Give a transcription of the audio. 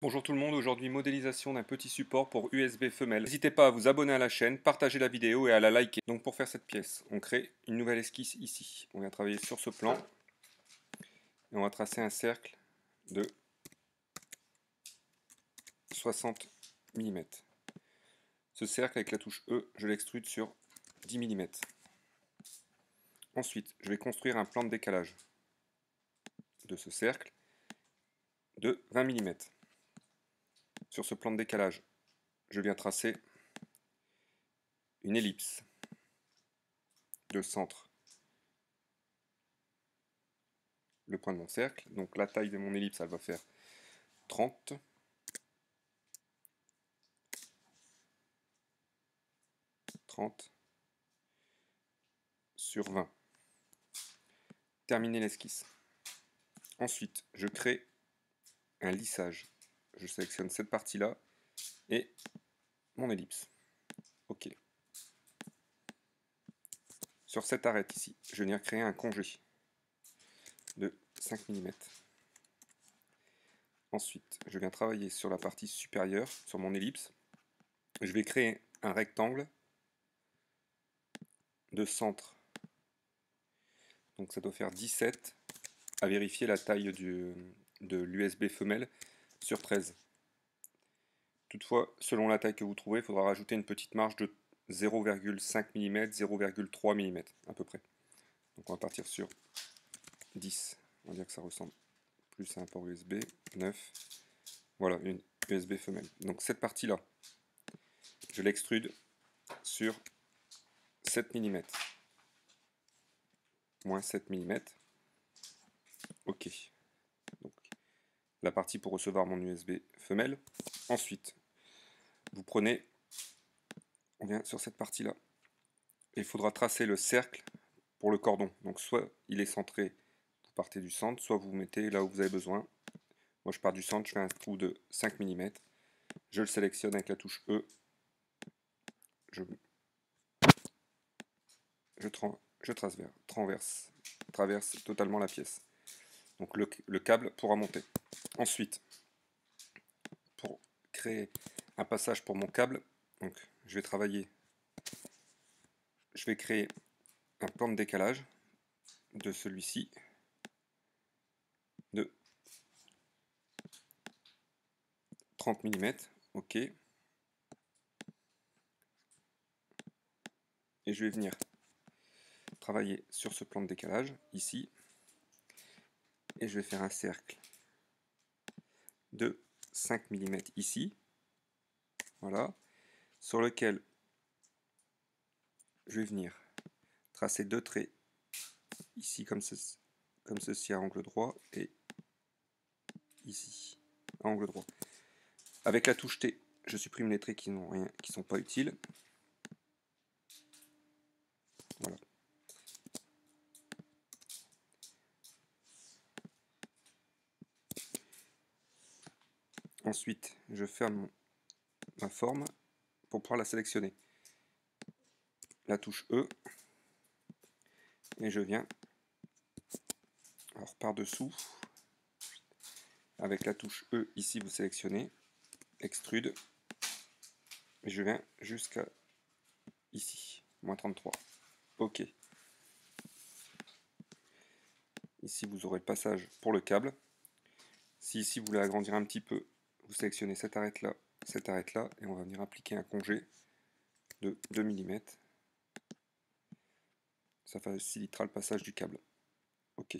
Bonjour tout le monde, aujourd'hui modélisation d'un petit support pour USB femelle. N'hésitez pas à vous abonner à la chaîne, partager la vidéo et à la liker. Donc pour faire cette pièce, on crée une nouvelle esquisse ici. On va travailler sur ce plan et on va tracer un cercle de 60 mm. Ce cercle avec la touche E, je l'extrude sur 10 mm. Ensuite, je vais construire un plan de décalage de ce cercle de 20 mm. Sur ce plan de décalage, je viens tracer une ellipse de centre, le point de mon cercle. Donc la taille de mon ellipse, elle va faire 30 sur 20. Terminer l'esquisse. Ensuite, je crée un lissage. Je sélectionne cette partie-là et mon ellipse. OK. Sur cette arête ici, je vais venir créer un congé de 5 mm. Ensuite, je viens travailler sur la partie supérieure, sur mon ellipse. Je vais créer un rectangle de centre. Donc ça doit faire 17, à vérifier la taille de l'USB femelle sur 13. Toutefois, selon la taille que vous trouvez, il faudra rajouter une petite marge de 0,5 mm, 0,3 mm à peu près. Donc on va partir sur 10. On va dire que ça ressemble plus à un port USB. 9. Voilà, une USB femelle. Donc cette partie-là, je l'extrude sur 7 mm. Moins 7 mm. OK. Donc la partie pour recevoir mon USB femelle. Ensuite, vous prenez, on vient sur cette partie-là. Il faudra tracer le cercle pour le cordon. Donc soit il est centré, vous partez du centre, soit vous mettez là où vous avez besoin. Moi je pars du centre, je fais un trou de 5 mm. Je le sélectionne avec la touche E. Je traverse totalement la pièce. Donc le câble pourra monter. Ensuite, pour créer un passage pour mon câble, donc je vais créer un plan de décalage de celui-ci de 30 mm. OK. Et je vais venir travailler sur ce plan de décalage ici et je vais faire un cercle de 5 mm ici, voilà, sur lequel je vais venir tracer deux traits ici comme ceci à angle droit et ici à angle droit. Avec la touche T, je supprime les traits qui n'ont rien, qui sont pas utiles. Voilà. Ensuite, je ferme ma forme pour pouvoir la sélectionner. La touche E et je viens alors par-dessous avec la touche E ici vous sélectionnez extrude et je viens jusqu'à ici, moins 33. OK. Ici vous aurez le passage pour le câble. Si ici vous voulez agrandir un petit peu, vous sélectionnez cette arête là et on va venir appliquer un congé de 2 mm. Ça facilitera le passage du câble. OK.